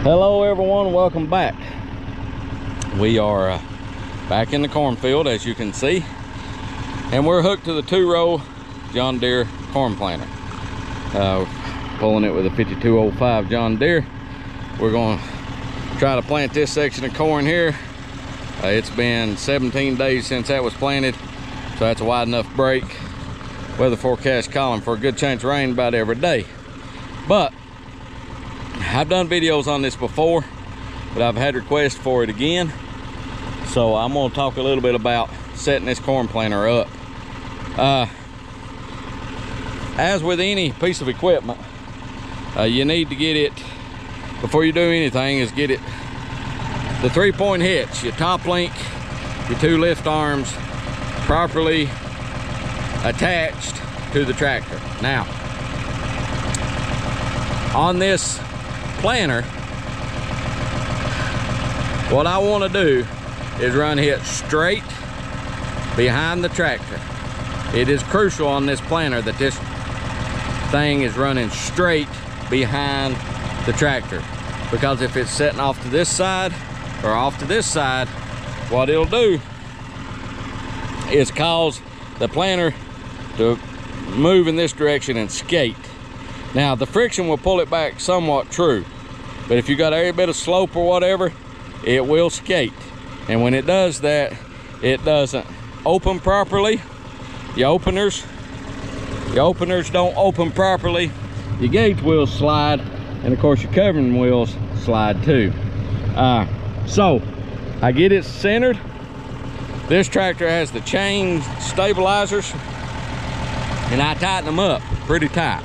Hello everyone, welcome back. We are back in the cornfield, as you can see, and we're hooked to the 2-row John Deere corn planter. Pulling it with a 5205 John Deere. We're going to try to plant this section of corn here. It's been 17 days since that was planted, so that's a wide enough break. Weather forecast calling for a good chance of rain about every day. But I've done videos on this before, but I've had requests for it again. So I'm going to talk a little bit about setting this corn planter up. As with any piece of equipment, you need to get it, before you do anything, is get it the 3-point hitch, your top link, your 2 lift arms properly attached to the tractor. Now, on this planter, what I want to do is run it straight behind the tractor. It is crucial on this planter that this thing is running straight behind the tractor, because if it's setting off to this side or off to this side, what it'll do is cause the planter to move in this direction and skate. Now, the friction will pull it back somewhat true, but if you got every bit of slope or whatever, it will skate. And when it does that, it doesn't open properly. Your openers don't open properly. Your gauge wheels slide, and of course your covering wheels slide too. So I get it centered. This tractor has the chain stabilizers, and I tighten them up pretty tight.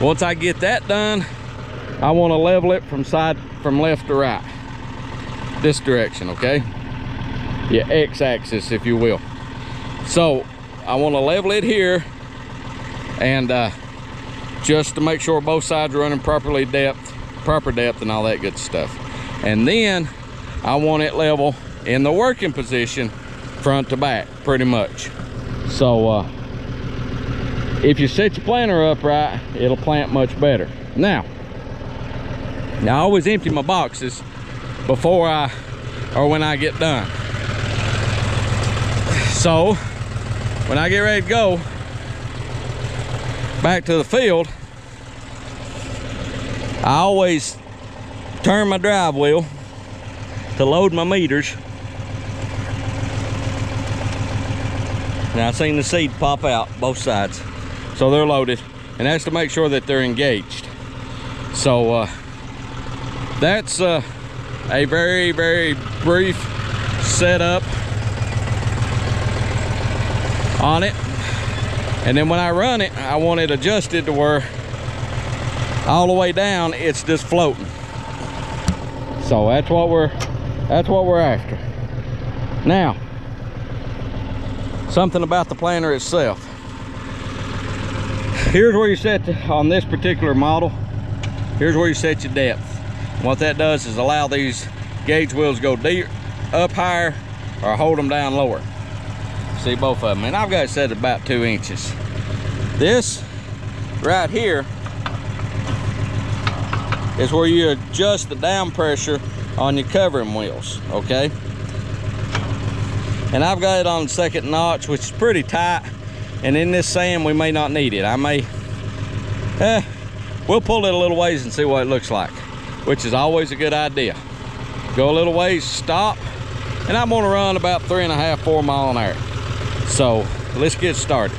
Once I get that done, I want to level it from left to right, this direction, okay? Your x-axis, if you will. So I want to level it here, and just to make sure both sides are running proper depth and all that good stuff. And then I want it level in the working position, front to back, pretty much. So if you set your planter up right, it'll plant much better. Now I always empty my boxes before when I get done. So when I get ready to go back to the field, I always turn my drive wheel to load my meters. Now I've seen the seed pop out both sides, so they're loaded, and that's to make sure that they're engaged. So that's a very, very brief setup on it. And then when I run it, I want it adjusted to where all the way down it's just floating. So that's what we're after. Now, something about the planter itself. Here's where you set on this particular model. Here's where you set your depth. What that does is allow these gauge wheels to go deep, up higher, or hold them down lower. See both of them, and I've got it set at about 2 inches. This right here is where you adjust the down pressure on your covering wheels, okay? And I've got it on the 2nd notch, which is pretty tight, and in this sand we may not need it. We'll pull it a little ways and see what it looks like, which is always a good idea. Go a little ways, stop, and I'm gonna run about 3.5, 4 miles an hour. So let's get started.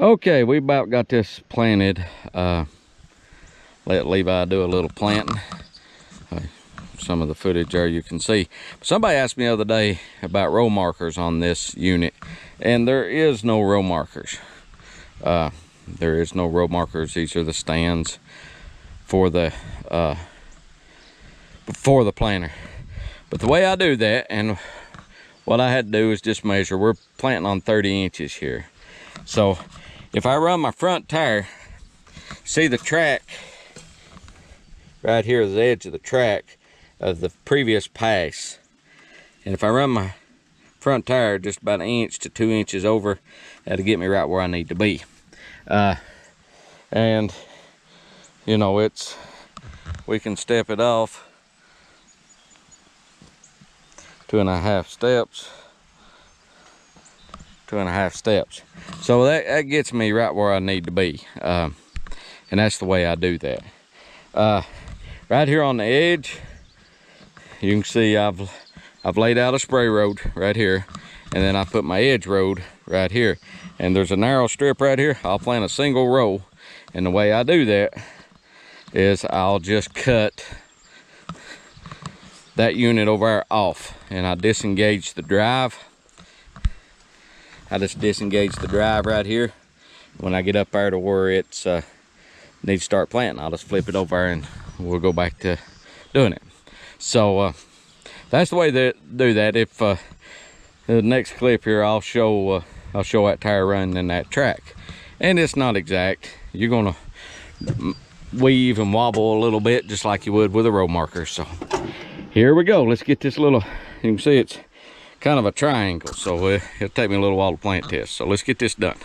Okay, we about got this planted. Let Levi do a little planting. Some of the footage there you can see. Somebody asked me the other day about row markers on this unit, and there is no row markers. There is no row markers. These are the stands for the planter. But the way I do that, and what I had to do is just measure. We're planting on 30 inches here. So if I run my front tire, see the track right here is the edge of the track of the previous pass. And if I run my front tire just about 1 inch to 2 inches over, that'll get me right where I need to be. And you know, we can step it off 2.5 steps, 2.5 steps. So that gets me right where I need to be. And that's the way I do that. Right here on the edge, you can see I've laid out a spray road right here, and then I put my edge road right here. And there's a narrow strip right here. I'll plant a single row, and the way I do that is I'll just cut that unit over there off, and I disengage the drive. I just disengage the drive right here. When I get up there to where it's needs to start planting, I'll just flip it over there and we'll go back to doing it. So that's the way that do that. If the next clip here, I'll show that tire running in that track, and it's not exact. You're gonna weave and wobble a little bit just like you would with a row marker. So here we go. Let's get this little, you can see it's kind of a triangle, so it'll take me a little while to plant this. So let's get this done.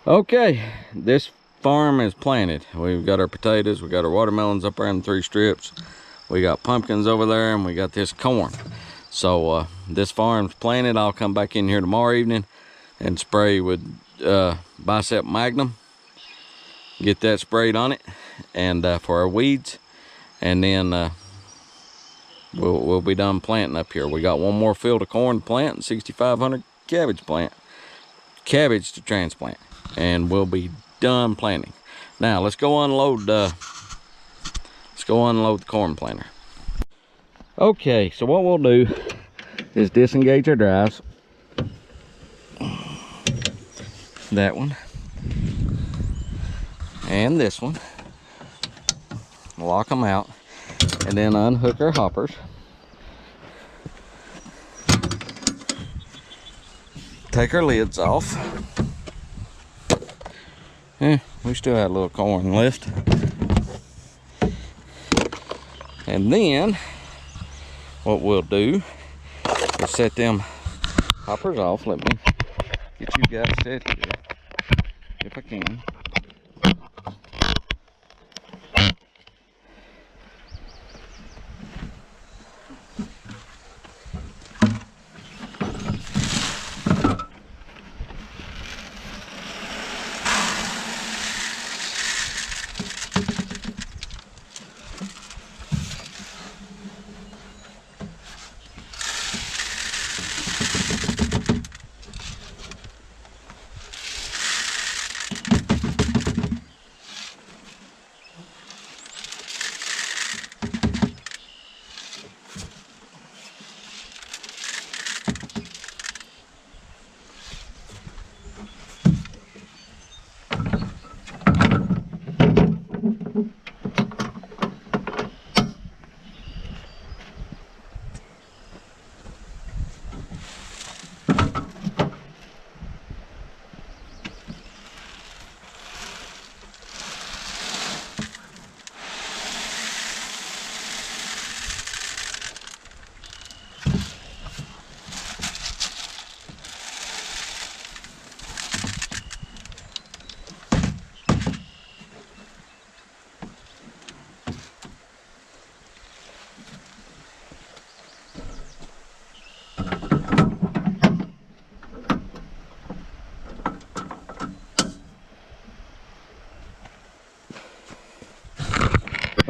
Okay, this farm is planted. We've got our potatoes, we got our watermelons up there in 3 strips. We got pumpkins over there, and we got this corn. So this farm's planted. I'll come back in here tomorrow evening and spray with Bicep Magnum. Get that sprayed on it, and for our weeds, and then we'll be done planting up here. We got one more field of corn to plant and 6,500 cabbage to transplant, and we'll be done planting. Now let's go unload the corn planter. Okay, so what we'll do is disengage our drives. That one and this one. Lock them out, and then unhook our hoppers. Take our lids off. We still have a little corn left. And then what we'll do is set them hoppers off. Let me get you guys set here if I can.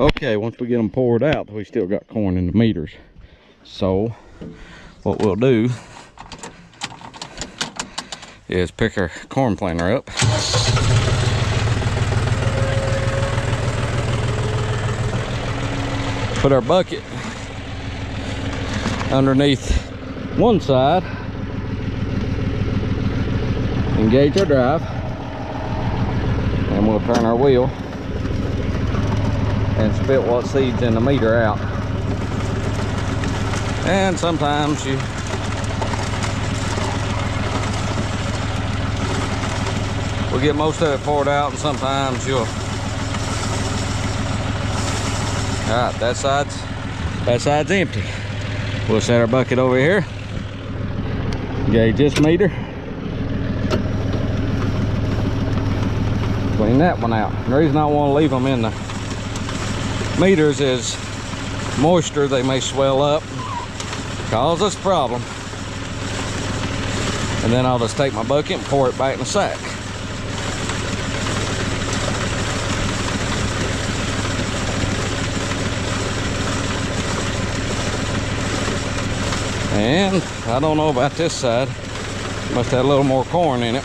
Okay, once we get them poured out, we still got corn in the meters. So what we'll do is pick our corn planter up. Put our bucket underneath one side. Engage our drive. And we'll turn our wheel and spit what seeds in the meter out. And sometimes we'll get most of it poured out, and sometimes you'll. All right, that side's empty. We'll set our bucket over here. Gauge this meter. Clean that one out. The reason I want to leave them in the meters is moisture, they may swell up, cause us a problem. And then I'll just take my bucket and pour it back in the sack. And I don't know about this side. Must have a little more corn in it.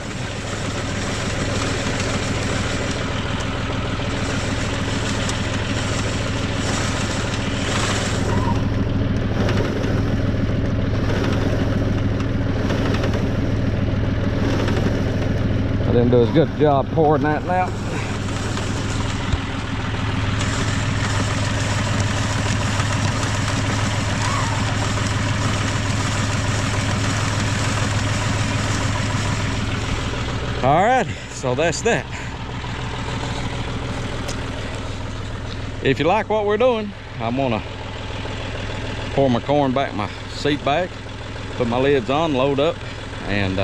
I didn't do as good a job pouring that now. Alright, so that's that. If you like what we're doing, I'm gonna pour my corn back in my seat bag, put my lids on, load up, and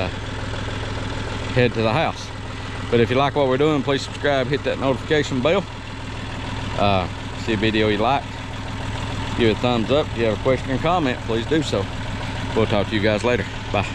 head to the house. But if you like what we're doing, please subscribe, hit that notification bell. See a video you like, give it a thumbs up. If you have a question or comment, please do so. We'll talk to you guys later. Bye.